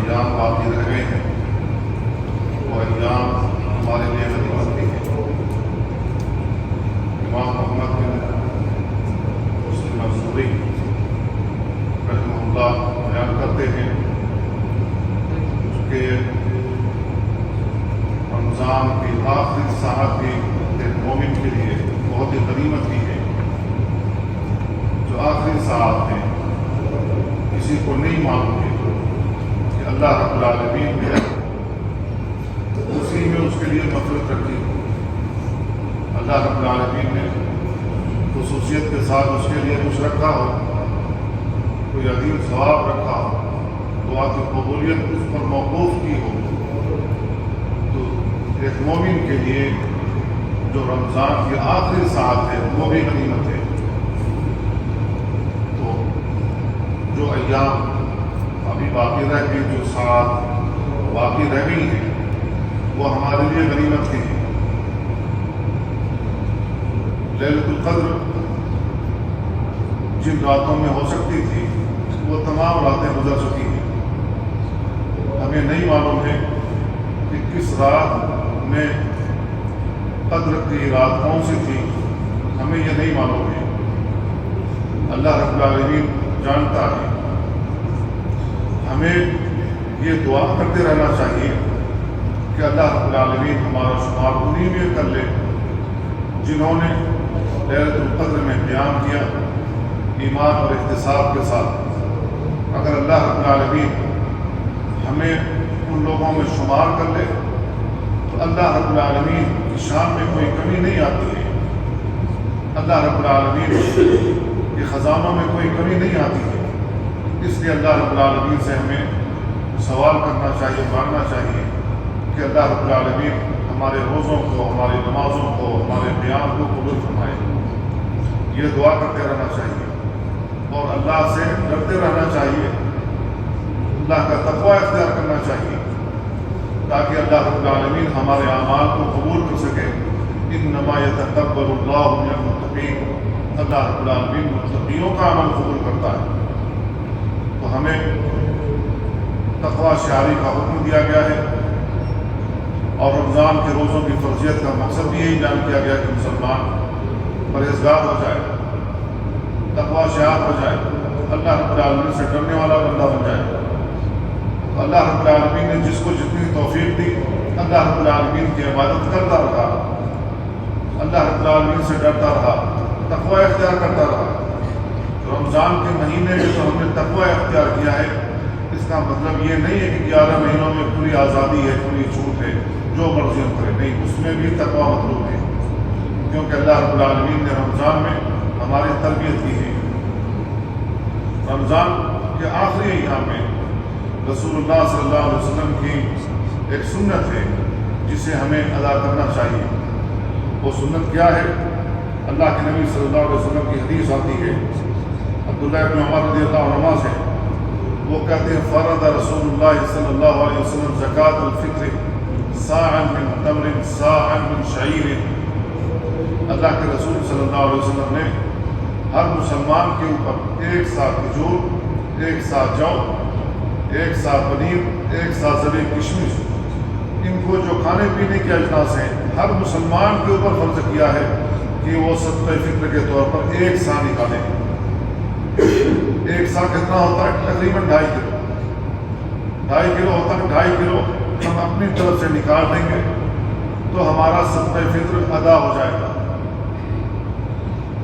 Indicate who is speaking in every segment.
Speaker 1: ایام باقی رہ گئے ہیں وہ ایام ہمارے لیے غنیمت بھی ہیں۔ امام محمد بن مسلم منصوری رحمہ اللہ بیان کرتے ہیں کہ رمضان کی آخری ساعت بھی ایک مومن کے لیے بہت ہی غنیمت کی ہے۔ جو آخری ساعت ہے کسی کو نہیں معلوم ہے کہ اللہ رب العالمین نے اسی میں اس کے لیے مغفرت رکھی ہو، اللہ رب العالمین نے خصوصیت کے ساتھ اس کے لیے کچھ رکھا ہو، کوئی عظیم ثواب رکھا ہو، دعا کی قبولیت اس پر موقوف کی ہو، تو ایک مومن کے لیے جو رمضان کی آخری ساعت ہے وہ بھی غنیمت ہے۔ تو جو ایام ابھی باقی رہ گئی، جو ساعت باقی رہ گئی ہیں وہ ہمارے لیے غنیمت کے ہیں۔ لیلۃ القدر جن راتوں میں ہو سکتی تھی وہ تمام راتیں گزر چکی ہیں۔ ہمیں نہیں معلوم ہے کہ کس رات میں قدر کی رات کون سی تھی، ہمیں یہ نہیں معلوم ہے۔ اللہ رب العالمین جانتا ہے۔ ہمیں یہ دعا کرتے رہنا چاہیے کہ اللہ رب العالمین ہمارا شمار انہی میں کر لے جنہوں نے لیلۃ القدر میں قیام کیا ایمان اور احتساب کے ساتھ۔ اگر اللہ رب العالمین ہمیں ان لوگوں میں شمار کر لے تو اللہ رب العالمین کی شان میں کوئی کمی نہیں آتی ہے، اللہ رب العالمین کے خزانوں میں کوئی کمی نہیں آتی ہے۔ اس لیے اللہ رب العالمین سے ہمیں سوال کرنا چاہیے، مانگنا چاہیے کہ اللہ رب العالمین ہمارے روزوں کو، ہماری نمازوں کو، ہمارے قیام کو قبول فرمائے۔ یہ دعا کرتے رہنا چاہیے اور اللہ سے ڈرتے رہنا چاہیے، اللہ کا تقوی اختیار کرنا چاہیے تاکہ اللہ رب العالمین ہمارے اعمال کو قبول کر سکے۔ انما یتقبل اللہ من المتقین، اللہ رب العالمین متقیوں کا عمل قبول کرتا ہے۔ تو ہمیں تقوی شعاری کا حکم دیا گیا ہے اور رمضان کے روزوں کی فرضیت کا مقصد بھی یہی بیان کیا گیا کہ مسلمان پرہیزگار ہو جائے، تقوی شعار ہو جائے، اللہ رب العالمین سے ڈرنے والا بندہ بن جائے۔ اللہ رب العالمین نے جس کو جتنی توفیق دی اللہ رب العالمین کی عبادت کرتا رہا، اللہ رب العالمین سے ڈرتا رہا، تقوی اختیار کرتا رہا۔ رمضان کے مہینے میں جو ہم نے تقوی اختیار کیا ہے اس کا مطلب یہ نہیں ہے کہ 11 مہینوں میں پوری آزادی ہے، پوری چھوٹ ہے، جو مرضی ہم کریں، نہیں، اس میں بھی تقوی مطلوب ہے، کیونکہ اللہ رب العالمین نے رمضان میں ہماری تربیت کی ہے۔ رمضان کے آخری ایام میں رسول اللہ صلی اللہ علیہ وسلم کی ایک سنت ہے جسے ہمیں ادا کرنا چاہیے۔ وہ سنت کیا ہے؟ اللہ کے نبی صلی اللہ علیہ وسلم کی حدیث آتی ہے عبداللہ بن عمر رضی اللہ عنہ سے، وہ کہتے ہیں فرض رسول اللہ صلی اللہ علیہ وسلم زکوٰۃ الفطر صاعا من تمر صاعا من شعیر۔ اللہ کے رسول صلی اللہ علیہ وسلم نے ہر مسلمان کے اوپر 1 سا کھجور، 1 سا جو، 1 سا پنیر، 1 سا زبیب کشمش، ان کو جو کھانے پینے کے اجناس ہیں ہر مسلمان کے اوپر فرض کیا ہے کہ وہ صدقہ فطر کے طور پر 1 سا نکالیں۔ 1 سا کتنا ہوتا ہے؟ تقریباً 2.5 کلو، 2.5 کلو ہوتا ہے۔ 2.5 کلو ہم اپنی طرف سے نکال دیں گے تو ہمارا صدقہ فطر ادا ہو جائے گا۔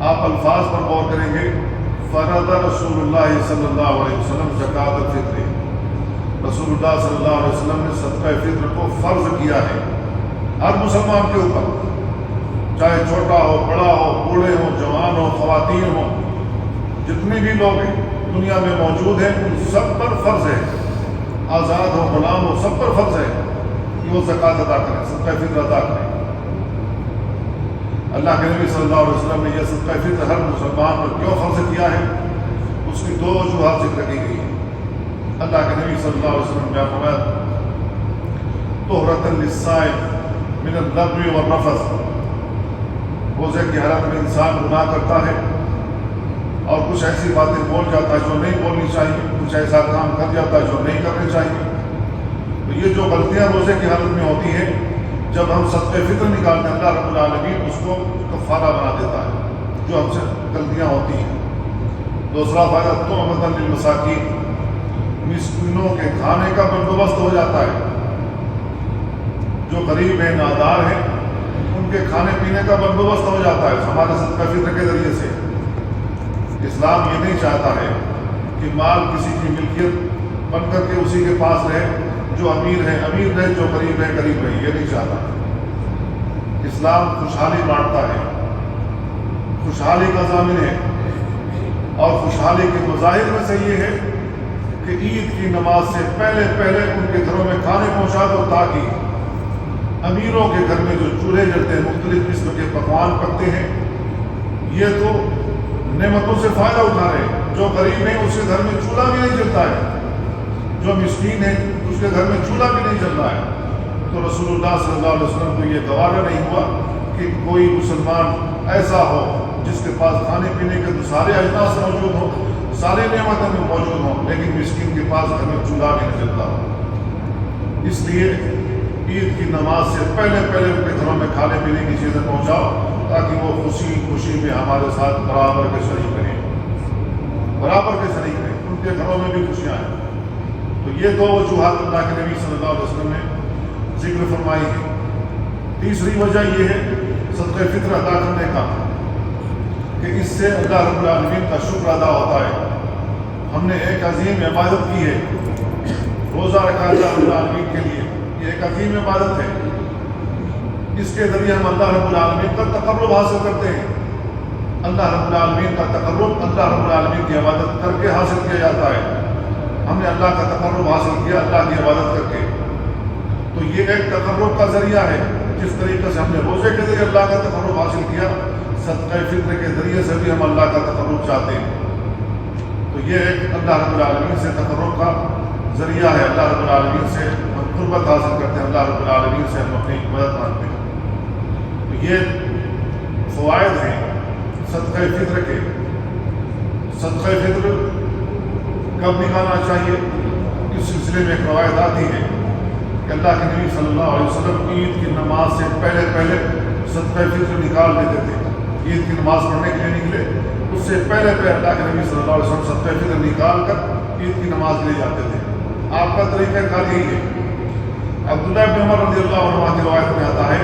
Speaker 1: آپ الفاظ پر غور کریں گے، فرض رسول اللہ صلی اللہ علیہ وسلم زکوٰۃ الفطر، رسول اللہ صلی اللہ علیہ وسلم نے صدقہ فطر کو فرض کیا ہے ہر مسلمان کے اوپر، چاہے چھوٹا ہو، بڑا ہو، بوڑھے ہوں، جوان ہو، خواتین ہوں، جتنے بھی لوگ ہیں دنیا میں موجود ہیں ان سب پر فرض ہے، آزاد ہو، غلام ہو، سب پر فرض ہے کہ وہ زکوٰۃ ادا کریں، صدقہ فطر ادا کریں۔ اللہ کے نبی صلی اللہ علیہ وسلم نے یہ صدقہ فطر ہر مسلمان پر کیوں فرض کیا ہے، اس کی 2 وجوہات ذکر کی گئی ہیں۔ اللہ کے نبی صلی اللہ علیہ وسلم نے فرمایا طہرۃ للصائم من اللغو والرفث، روزے کی حالت میں انسان گناہ کرتا ہے اور کچھ ایسی باتیں بول جاتا ہے جو نہیں بولنی چاہیے، کچھ ایسا کام کر جاتا ہے جو نہیں کرنے چاہیے، جو غلطیاں روزے کی حالت میں ہوتی ہیں، جب ہم صدقہ فطر نکالتے ہیں اللہ رب العالمین اس کو کفارہ بنا دیتا ہے جو ہم سے غلطیاں ہوتی ہیں۔ دوسرا فائدہ طعمۃ للمساکین، مسکینوں کے کھانے کا بندوبست ہو جاتا ہے۔ جو غریب ہیں، نادار ہیں، ان کے کھانے پینے کا بندوبست ہو جاتا ہے ہمارے صدقہ فطر کے ذریعے سے۔ اسلام یہ نہیں چاہتا ہے کہ مال کسی کی ملکیت بن کر کے اسی کے پاس رہے، جو امیر ہے امیر رہے، جو غریب ہے غریب رہے، یہ نہیں چاہتا۔ اسلام خوشحالی بانٹتا ہے، خوشحالی کا ضامن ہے، اور خوشحالی کے مظاہر میں سے یہ ہے کہ عید کی نماز سے پہلے پہلے ان کے گھروں میں کھانے پہنچا دو، تاکہ امیروں کے گھر میں جو چولہے جلتے ہیں، مختلف قسم کے پکوان پکتے ہیں، یہ تو نعمتوں سے فائدہ اٹھا رہے ہیں۔ جو غریب ہیں اس کے گھر میں چولہا بھی نہیں جلتا ہے، جو مسکین ہے اس کے گھر میں چولہا بھی نہیں جل رہا ہے۔ تو رسول اللہ صلی اللہ علیہ وسلم کو یہ گوارا نہیں ہوا کہ کوئی مسلمان ایسا ہو جس کے پاس کھانے پینے کے سارے اجناس موجود ہوں، سارے نعمتیں میں موجود ہوں، لیکن مسکین کے پاس گھر میں چولہا بھی نہیں جلتا ہو۔ اس لیے عید کی نماز سے پہلے پہلے ان کے گھروں میں کھانے پینے کی چیزیں پہنچاؤ، تاکہ وہ خوشی میں ہمارے ساتھ برابر کے شریک رہیں، برابر کے شریک رہیں، ان کے گھروں میں بھی خوشیاں ہیں۔ تو یہ دو وجوہات اللہ کے نبی صلی اللہ علیہ وسلم نے ذکر فرمائی ہے۔ تیسری وجہ یہ ہے صدقہ فطر ادا کرنے کا کہ اس سے اللہ رب العالمین کا شکر ادا ہوتا ہے۔ ہم نے ایک عظیم عبادت کی ہے، روزہ رکھا اللہ رب العالمین کے لیے، یہ ایک عظیم عبادت ہے۔ اس کے ذریعے ہم اللہ رب العالمین کا تقرب حاصل کرتے ہیں۔ اللہ رب العالمین کا تقرب اللہ رب العالمین کی عبادت کر کے حاصل کیا جاتا ہے۔ ہم نے اللہ کا تقرب حاصل کیا اللہ کی عبادت کر کے، تو یہ ایک تقرب کا ذریعہ ہے۔ جس طریقے سے ہم نے روزے کے ذریعے اللہ کا تقرب حاصل کیا، صدقہ فطر کے ذریعے سے بھی ہم اللہ کا تقرب چاہتے ہیں۔ تو یہ ایک اللہ رب العالمین سے تقرب کا ذریعہ ہے۔ اللہ رب العالمین سے ہم قربت حاصل کرتے ہیں، اللہ رب العالمین سے ہم اپنی مدد مانگتے ہیں۔ تو یہ فوائد ہیں صدقہ فطر کے۔ صدقہ فطر کب نکالنا چاہیے؟ اس سلسلے میں ایک روایت آتی ہے کہ اللہ کے نبی صلی اللہ علیہ وسلم عید کی نماز سے پہلے پہلے صدقہ فطر نکال لیتے تھے۔ عید کی نماز پڑھنے کے لیے نکلے، اس سے پہلے اللہ کے نبی صلی اللہ علیہ وسلم صدقہ فطر نکال کر عید کی نماز لے جاتے تھے۔ آپ کا طریقہ کار یہی ہے۔ عبداللہ بن عمر رضی اللہ عنہ کی روایت میں آتا ہے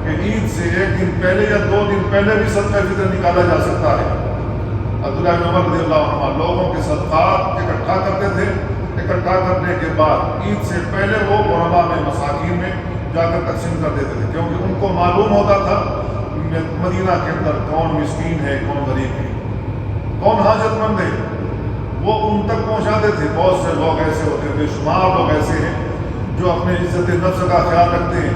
Speaker 1: کہ عید سے ایک دن پہلے یا 2 دن پہلے بھی صدقہ فطر نکالا جا سکتا ہے۔ عبداللہ بن عمر رضی اللہ عنہ لوگوں کے صدقات اکٹھا کرتے تھے، اکٹھا کرنے کے بعد عید سے پہلے وہ غربا میں، مساکین میں جا کر تقسیم کر دیتے تھے، کیونکہ ان کو معلوم ہوتا تھا مدینہ کے اندر کون مسکین ہے، کون غریب ہے، کون حاجت مند ہے، وہ ان تک پہنچاتے تھے۔ بہت سے لوگ ایسے ہوتے ہیں، بے شمار لوگ ایسے ہیں جو اپنے عزت نفس کا خیال رکھتے ہیں،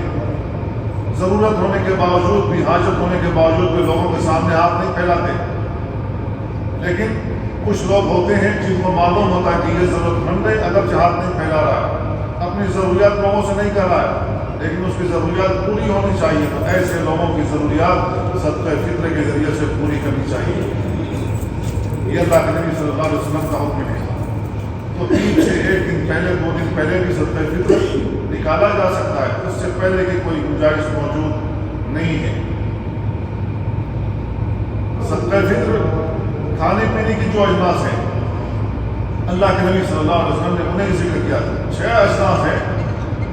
Speaker 1: ضرورت ہونے کے باوجود بھی، حاجت ہونے کے باوجود بھی لوگوں کے سامنے ہاتھ نہیں پھیلاتے۔ لیکن کچھ لوگ ہوتے ہیں جن کو معلوم ہوتا ہے کہ یہ ضرورت مند ہے، اگرچہ ہاتھ نہیں پھیلا رہا ہے، اپنی ضروریات لوگوں سے نہیں کر رہا ہے، لیکن اس کی ضروریات پوری ہونی چاہیے۔ تو ایسے لوگوں کی ضروریات صدقہ فطر کے ذریعے سے پوری کرنی چاہیے۔ یہ اللہ کے نبی صلی اللہ علیہ وسلم کا حکم ہے۔ تو عید سے ایک دن پہلے، 2 دن پہلے بھی صدقہ فطر نکالا جا سکتا ہے، اس سے پہلے کی کوئی گنجائش موجود نہیں ہے۔ صدقہ فطر کھانے پینے کی جو اجناس ہیں، اللہ کے نبی صلی اللہ علیہ وسلم نے انہیں ذکر کیا تھا۔ 6 اجناس ہیں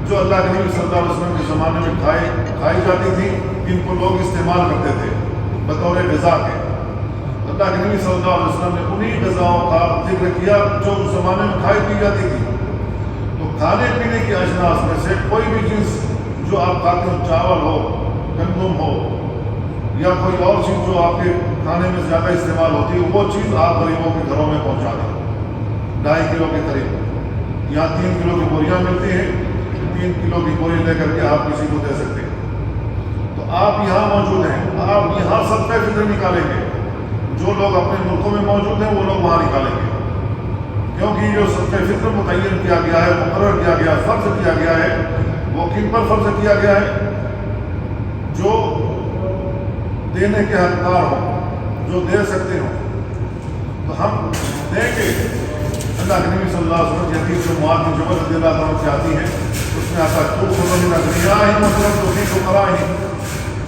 Speaker 1: جو اللہ کے نبی صلی اللہ علیہ وسلم کے زمانے میں کھائی جاتی تھی، جن کو لوگ استعمال کرتے تھے بطور غذا کے۔ اللہ کے نبی صلی اللہ علیہ وسلم نے انہی غذاؤں کا ذکر کیا جو اس زمانے میں کھائی پی جاتی تھی۔ تو کھانے پینے کی اجناس میں سے کوئی بھی چیز جو آپ کھاتے ہو، چاول ہو، گندم ہو، یا کوئی اور چیز جو آپ کے کھانے میں زیادہ استعمال ہوتی ہے، وہ چیز آپ غریبوں کے گھروں میں پہنچا دیں۔ 2.5 کلو کے قریب، یہاں 3 کلو کی بوریاں ملتی ہیں، 3 کلو کی بوری لے کر کے آپ کسی کو دے سکتے ہیں۔ تو آپ یہاں موجود ہیں، آپ یہاں صدقہ فطر نکالیں گے۔ جو لوگ اپنے ملکوں میں موجود ہیں وہ لوگ وہاں نکالیں گے، کیونکہ جو صدقہ فطر متعین کیا گیا ہے، مقرر کیا گیا، فرض کیا گیا ہے، وہ کن پر فرض کیا گیا ہے؟ جو دینے کے حقدار ہوں، جو دے سکتے ہوں۔ تو ہم دیں گے۔ اللہ کے نبی صلی اللہ علیہ وسلم کی حدیث جو معاذ بن جبل رضی اللہ عنہ سے آتی ہے، اس میں آتا تو ہی فقراء ہی،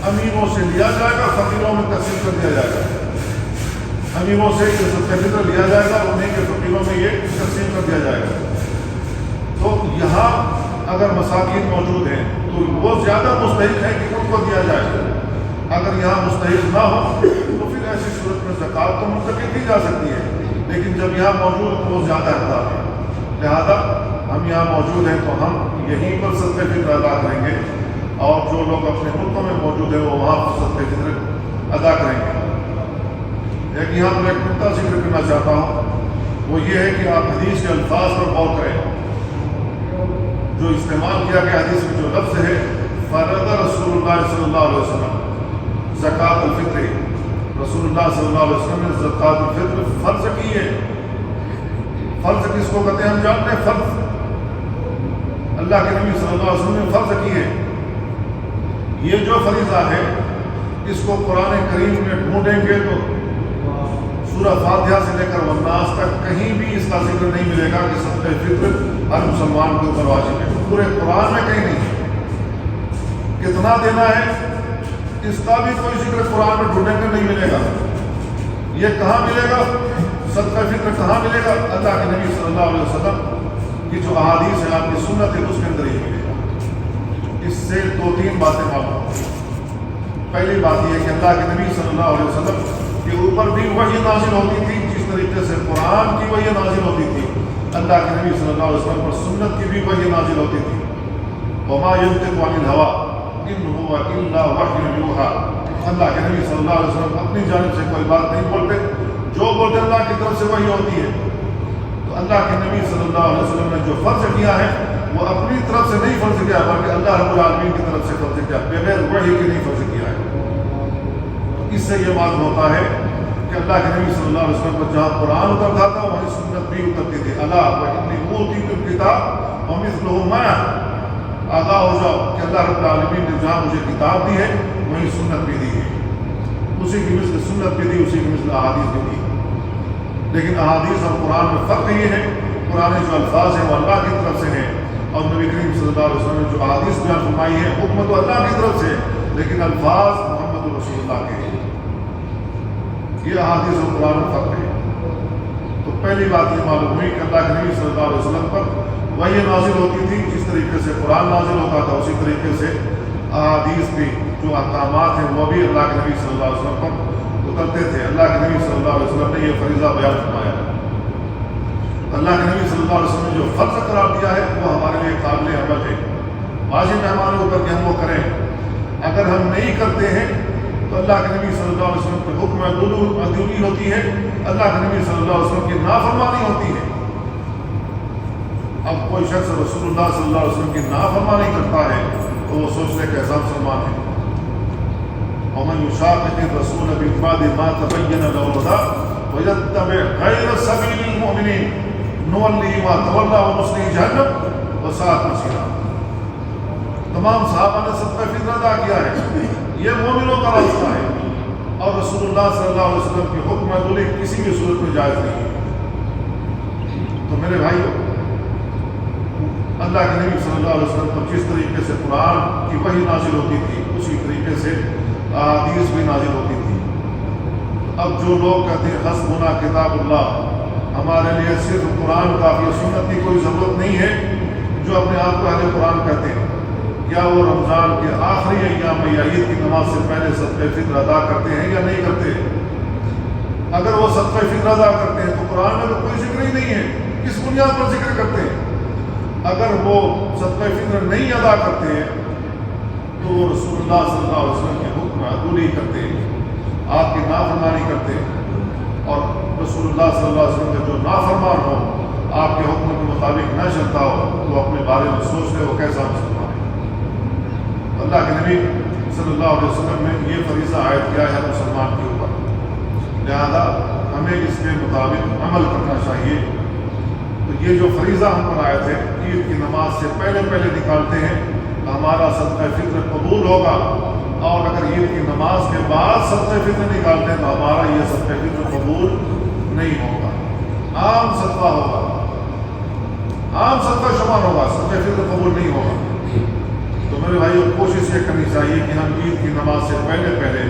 Speaker 1: امیروں سے لیا جائے گا، فقیروں میں تقسیم کر دیا جائے گا. امیروں سے یہ صدقہ فطر لیا جائے گا، انہیں کے فقیروں میں یہ تقسیم کر دیا جائے گا. تو یہاں اگر مساکین موجود ہیں تو وہ زیادہ مستحق ہے کہ ان کو دیا جائے. اگر یہاں مستحق نہ ہو تو پھر ایسی صورت میں زکوٰۃ تو منتقل کی جا سکتی ہے، لیکن جب یہاں موجود تو وہ زیادہ حقدار ہے. لہذا ہم یہاں موجود ہیں تو ہم یہیں پر صدقہ فطر ادا کریں گے، اور جو لوگ اپنے ملکوں میں موجود ہیں وہ وہاں صدقہ فطر ادا کریں گے. لیکن یہاں پر ایک نقطہ ذکر کرنا چاہتا ہوں، وہ یہ ہے کہ آپ حدیث کے الفاظ پر غور کریں. جو استعمال کیا گیا حدیث میں جو لفظ ہے فرض رسول اللہ صلی اللہ علیہ وسلم زکوٰۃ الفطر، رسول اللہ صلی اللہ علیہ وسلم نے زکوٰۃ الفطر فرض کی ہے. فرض کس کو کہتے ہیں ہم جانتے ہیں، فرض اللہ کے نبی صلی اللہ علیہ وسلم نے فرض کی ہے. یہ جو فریضہ ہے اس کو قرآن کریم میں ڈھونڈیں گے تو سورہ فاتحہ سے لے کر والناس تک کہیں بھی اس کا ذکر نہیں ملے گا کہ صدقہ فطر ہر مسلمان کے اوپر واجب ہے. پورے قرآن میں کہیں نہیں ہے. کتنا دینا ہے اس کا بھی کوئی ذکر قرآن میں ڈھونڈنے میں نہیں ملے گا. یہ کہاں ملے گا صدقہ فطر، کہاں ملے گا؟ اللہ کے نبی صلی اللہ علیہ وسلم کی جو احادیث ہے، آپ کی سنت ہے، اس کے اندر ہی ملے گا. اس سے دو تین باتیں معلوم ہیں. پہلی بات یہ ہے کہ اللہ کے نبی صلی اللہ علیہ وسلم کے اوپر بھی وحی نازل ہوتی تھی، جس طریقے سے قرآن کی وحی نازل ہوتی تھی اللہ کے نبی صلی اللہ علیہ وسلم پر سنت کی بھی وحی نازل ہوتی تھی. وما ينطق عن الهوى ان هو الا وحی یوحى. اللہ کے نبی صلی اللہ علیہ وسلم اپنی جانب سے کوئی بات نہیں بولتے، جو بولتے اللہ کی طرف سے وحی ہوتی ہے. تو اللہ کے نبی صلی اللہ علیہ وسلم نے جو فرض کیا ہے وہ اپنی طرف سے نہیں فرض کیا، بلکہ اللہ رب العالمین کی طرف سے فرض کیا، بغیر وحی کے نہیں فرض کیا ہے. اس سے یہ معلوم ہوتا ہے کہ اللہ کے نبی صلی اللہ علیہ وسلم پر جہاں قرآن اترتا تھا وہیں سنت بھی اترتی تھی. اللہ وإنی أوتیت الکتاب ومثلہ معہ. آگاہ ہو جاؤ کہ اللہ رب العالمین نے جہاں مجھے کتاب دی ہے وہیں سنت بھی دی ہے. اسی کی مثل سنت بھی دی، اسی کی مثل احادیث بھی دی. لیکن احادیث اور قرآن میں فرق یہ ہے، قرآن جو الفاظ ہیں وہ اللہ کی طرف سے ہیں، اور نبی کریم صلی اللہ علیہ وسلم نے جو احادیث بیان فرمائی ہے حکم تو اللہ کی طرف سے، لیکن الفاظ محمد رسول اللہ کے ہیں. یہ احادیث اور قرآن میں فرق ہے. تو پہلی بات یہ معلوم ہوئی کہ اللہ کے نبی صلی اللہ علیہ وسلم پر وحی نازل ہوتی تھی، جس طریقے سے قرآن نازل ہوتا تھا اسی طریقے سے احادیث بھی جو احکامات ہیں وہ بھی اللہ کے نبی صلی اللہ علیہ وسلم پر اترتے تھے. اللہ کے نبی صلی اللہ علیہ وسلم نے یہ فریضہ بیان فرمایا. اللہ کے نبی صلی اللہ علیہ وسلم نے جو فرض قرار دیا ہے وہ ہمارے لیے قابل عمل ہے. واجب ہے ہمارے اوپر کہ ہم وہ کریں. اگر ہم نہیں کرتے ہیں تو اللہ کے نبی صلی اللہ علیہ وسلم کے حکم عدولی ہوتی ہے، اللہ کے نبی صلی اللہ علیہ وسلم کی نافرمانی ہوتی ہے. اب کوئی شخص رسول اللہ صلی اللہ علیہ وسلم کی نافرمانی کرتا ہے تو وہ سوچتے ہیں کہ ایسا مسلمان ہے. ومن يشاقق الرسول من بعد ما تبين له الهدى ويتبع غير سبيل المؤمنين نوله ما تولى ونصله جهنم وساءت مصيرا. تمام صحابہ نے صدقہ فطر ادا کیا ہے، یہ مومنوں کا راستہ ہے، اور رسول اللہ صلی اللہ علیہ وسلم کی حکم عدولی کسی بھی صورت میں جائز نہیں ہے. تو میرے بھائیو، اللہ کے نبی صلی اللہ علیہ وسلم پر جس طریقے سے قرآن کی وحی نازل ہوتی تھی اسی طریقے سے احادیث بھی نازل ہوتی تھی. اب جو لوگ کہتے ہیں حسبنا کتاب اللہ، ہمارے لیے صرف قرآن کافی، سنت کی کوئی ضرورت نہیں ہے، جو اپنے آپ کو اہل قرآن کہتے ہیں، کیا وہ رمضان کے آخری ایام میں یا عید کی نماز سے پہلے صدقہ فطر ادا کرتے ہیں یا نہیں کرتے؟ اگر وہ صدقہ فطر ادا کرتے ہیں تو قرآن میں تو کوئی ذکر ہی نہیں ہے، کس بنیاد پر ذکر کرتے ہیں؟ اگر وہ صدقہ فطر نہیں ادا کرتے ہیں تو وہ رسول اللہ صلی اللہ علیہ وسلم کے حکم عدولی کرتے ہیں، آپ کی نافرمانی کرتے ہیں. اور رسول اللہ صلی اللہ علیہ وسلم کا جو نافرمان ہو، آپ کے حکم کے مطابق نہ چلتا ہو، تو اپنے بارے میں سوچ لے وہ کیسا مسلمان ہے. اللہ کے نبی صلی اللہ علیہ وسلم نے یہ فریضہ عائد کیا ہے مسلمان کے اوپر، لہذا ہمیں اس کے مطابق عمل کرنا چاہیے. تو یہ جو فریضہ ہم پر عائد ہے، عید کی نماز سے پہلے نکالتے ہیں تو ہمارا صدقہ فطر قبول ہوگا، اور اگر عید کی نماز کے بعد صدقہ فطر نکالتے ہیں تو ہمارا یہ صدقہ فطر قبول نہیں ہوگا، عام صدقہ ہوگا. عام صدقہ شمار ہوگا، صدقہ فطر قبول نہیں ہوگا۔ تو میرے بھائیوں کوشش یہ کرنی چاہیے کہ ہم عید کی نماز سے پہلے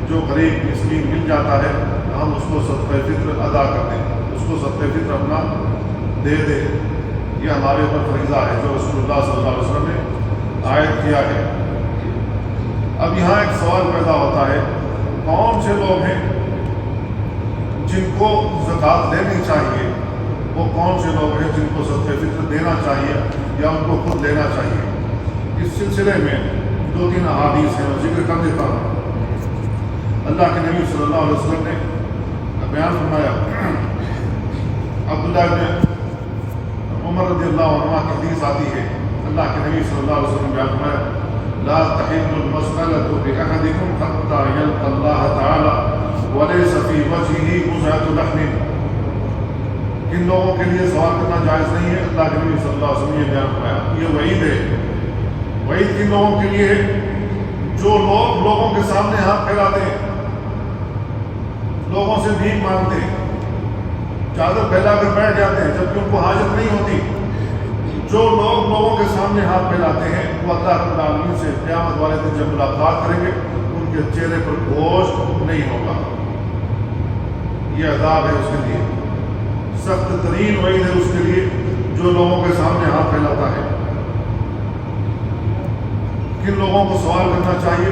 Speaker 1: جو غریب مسکین مل جاتا ہے ہم اس کو صدقہ فطر ادا کر دیں، اس کو صدقہ فطر اپنا دے دیں۔ یہ ہمارے اوپر فریضہ ہے جو رسول اللہ صلی اللہ علیہ وسلم نے عائد کیا ہے۔ اب یہاں ایک سوال پیدا ہوتا ہے، کون سے لوگ ہیں جن کو زکوٰۃ دینی چاہیے؟ وہ کون سے لوگ ہیں جن کو صدقہ فطر دینا چاہیے یا ان کو خود لینا چاہیے؟ اس سلسلے میں 2-3 احادیث ہیں، میں ذکر کر دیتا ہوں۔ اللہ کے نبی صلی اللہ علیہ وسلم نے بیان فرمایا، عبداللہ بن عمر رضی اللہ عنہ کی حدیث آتی ہے، اللہ کے نبی صلی اللہ علیہ وسلم نے بیان فرمایا، لا تحل المسألة بأحدكم حتى يلقى الله تعالى وليس في وجهه مزعة لحم۔ کن لوگوں کے لیے سوال کرنا جائز نہیں ہے؟ اللہ کے نبی صلی اللہ علیہ وسلم نے بیان فرمایا، یہ وعید ہے۔ وعید کن لوگوں کے لیے ہے؟ جو لوگ لوگوں کے سامنے ہاتھ پھیلاتے ہیں، لوگوں سے بھیک مانگتے ہیں، چادر پھیلا کر بیٹھ جاتے ہیں جبکہ ان کو حاجت نہیں ہوتی۔ جو لوگ لوگوں کے سامنے ہاتھ پھیلاتے ہیں وہ اللہ رب العالمین سے قیامت والے دن جب ملاقات کریں گے ان کے چہرے پر گوشت نہیں ہوگا۔ یہ عذاب ہے اس کے لیے، سخت ترین وعید ہے اس کے لیے جو لوگوں کے سامنے ہاتھ پھیلاتا ہے۔ کن لوگوں کو سوال کرنا چاہیے،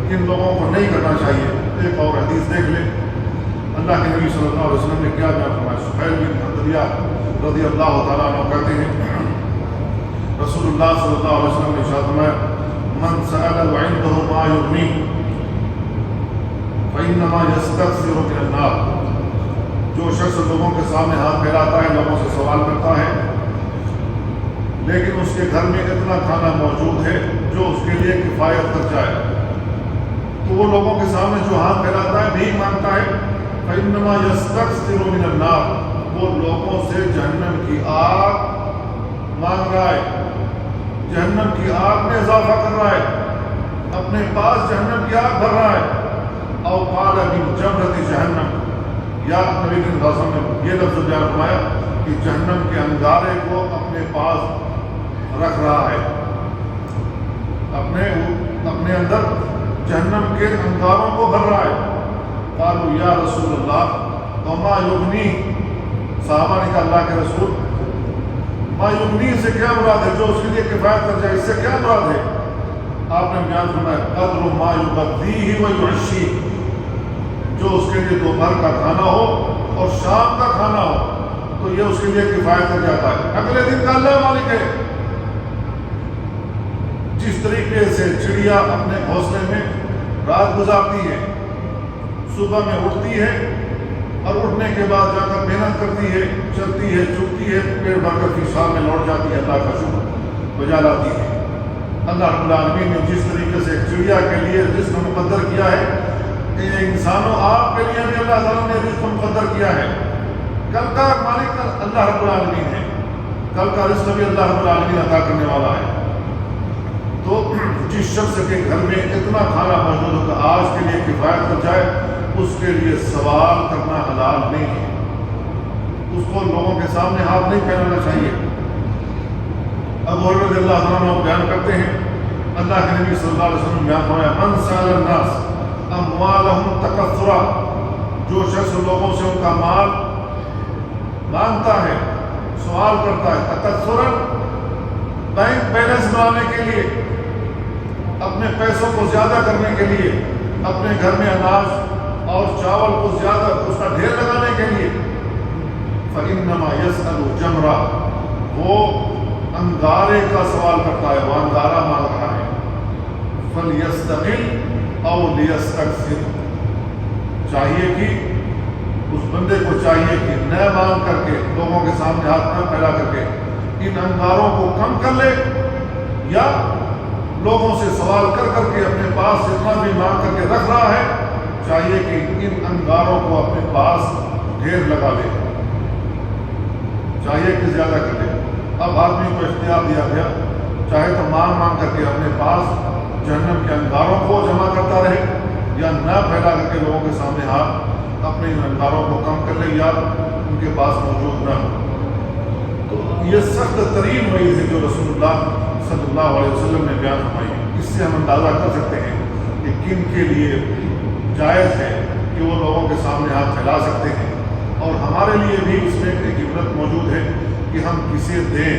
Speaker 1: کن لوگوں کو نہیں کرنا چاہیے؟ ایک اور حدیث دیکھ لیں، اللہ کے نبی صلی اللہ علیہ وسلم نے کیا بیان فرمایا؟ سہیل بن حنظلیہ رضی اللہ تعالیٰ عنہ کہتے ہیں، رسول اللہ صلی اللہ علیہ وسلم نے ارشاد فرمایا، من سأل وعنده ما يغنيه فإنما يستكثر من النار۔ جو شخص لوگوں کے سامنے ہاتھ پھیلاتا ہے، لوگوں سے سوال کرتا ہے، لیکن اس کے گھر میں اتنا کھانا موجود ہے جو اس کے لیے کفایت کر جائے، تو وہ لوگوں کے سامنے جو ہاتھ پھیلاتا ہے، بھیک مانگتا ہے، فإنما يستكثر من النار، وہ لوگوں سے جہنم کی آگ مانگ رہا ہے، جہنم کی آگ میں اضافہ کر رہا ہے، اپنے پاس جہنم کی آگ بھر رہا ہے۔ او قال من جمرۃ جہنم، یا نبی صلی اللہ علیہ وسلم نے یہ لفظ بیان فرمایا کہ جہنم کے انگارے کو اپنے پاس رکھ رہا ہے، اپنے اندر جہنم کے انگاروں کو بھر رہا ہے۔ قالوا یا رسول اللہ وما یغنی، صحابہ نے کہا اللہ کے رسول ما یغنی سے کیا مراد ہے؟ جو اس کے لیے کفایت کر جائے، اس سے کیا مراد ہے؟ آپ نے بیان فرمایا قدر ما یغذیہ ویعشیہ، جو اس کے لیے دوپہر کا کھانا ہو اور شام کا کھانا ہو تو یہ اس کے لیے کفایت کر جاتا ہے، اگلے دن کا اللہ مالک ہے۔ جس طریقے سے چڑیا اپنے گھونسلے میں رات گزارتی ہے، صبح میں اٹھتی ہے اور اٹھنے کے بعد جا کر محنت کرتی ہے، چلتی ہے، چگتی ہے، پیٹ بھر کر پھر شام میں لوٹ جاتی ہے، اللہ کا شکر بجا لاتی ہے۔ اللہ رب العالمین نے جس طریقے سے چڑیا کے لیے رزق مقدر کیا ہے، انسانوں آپ کے لیے بھی اللہ تعالیٰ نے رزق مقدر کیا ہے۔ کل کا مالک اللہ رب العالمین ہے، کل کا رزق بھی اللہ رب العالمین عطا کرنے والا ہے۔ تو جس شخص کے گھر میں اتنا کھانا موجود ہو کہ آج کے لیے کفایت کر جائے، اس کے لیے سوال کرنا حلال نہیں ہے، اس کو لوگوں کے سامنے ہاتھ نہیں پھیلانا چاہیے۔ ابو ہریرہ رضی اللہ عنہ بیان کرتے ہیں، اللہ کے نبی صلی اللہ علیہ وسلم بیان فرمایا، من سأل الناس اموالهم تکثرا، جو شخص لوگوں سے ان کا مال مانگتا ہے، سوال کرتا ہے، تکثرا بینک بیلنس بنانے کے لیے، اپنے پیسوں کو زیادہ کرنے کے لیے، اپنے گھر میں اناج اور چاول کو زیادہ اس کا ڈھیر لگانے کے لیے، فإنما يسأل جمرہ، وہ انگارے کا سوال کرتا ہے، وہ انگارہ مانگ رہا ہے۔ فَلْيَسْتَقِلْ أَوْ لِيَسْتَكْثِرْ، چاہیے کہ اس بندے کو چاہیے کہ نہ مانگ کر کے، لوگوں کے سامنے ہاتھ نہ پھیلا کر کے ان انگاروں کو کم کر لے، یا لوگوں سے سوال کر کر کے اپنے پاس جتنا بھی مانگ کر کے رکھ رہا ہے، چاہیے کہ ان انگاروں کو اپنے پاس ڈھیر لگا لے، چاہیے کہ زیادہ کر لے۔ اب آدمی کو اختیار دیا گیا، چاہے تو مانگ کر کے اپنے پاس جہنم کے انگاروں کو جمع کرتا رہے، یا نہ پھیلا کر کے لوگوں کے سامنے ہاتھ اپنے ان انگاروں کو کم کر لے، یا ان کے پاس موجود نہ ہو۔ تو یہ سخت ترین وعید ہے جو رسول اللہ صلی اللہ علیہ وسلم نے بیان فرمائی ہے۔ اس سے ہم اندازہ کر سکتے ہیں کہ کن کے لیے جائز ہے کہ وہ لوگوں کے سامنے ہاتھ پھیلا سکتے ہیں، اور ہمارے لیے بھی اس میں ایک عبرت موجود ہے کہ ہم کسے دیں۔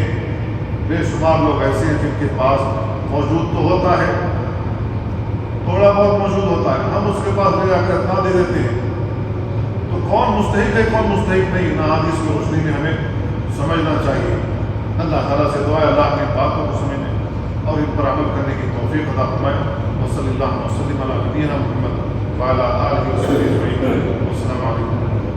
Speaker 1: بے شمار لوگ ایسے ہیں جن کے پاس موجود تو ہوتا ہے، تھوڑا بہت موجود ہوتا ہے، ہم اس کے پاس لے جا کر اتنا دے دیتے ہیں، تو کون مستحق ہے کون مستحق نہیں، نہ حدیث کی روشنی میں ہمیں سمجھنا چاہیے۔ اللہ تعالیٰ سے دعا ہے اللہ اپنی باتوں کو سمجھنے اور ان پر عمل کرنے کی توفیق عطا فرمائے۔ وصلی اللہ وسلم علی نبینا محمد وعلی آلہ وصحبہ اجمعین۔ السلام علیکم۔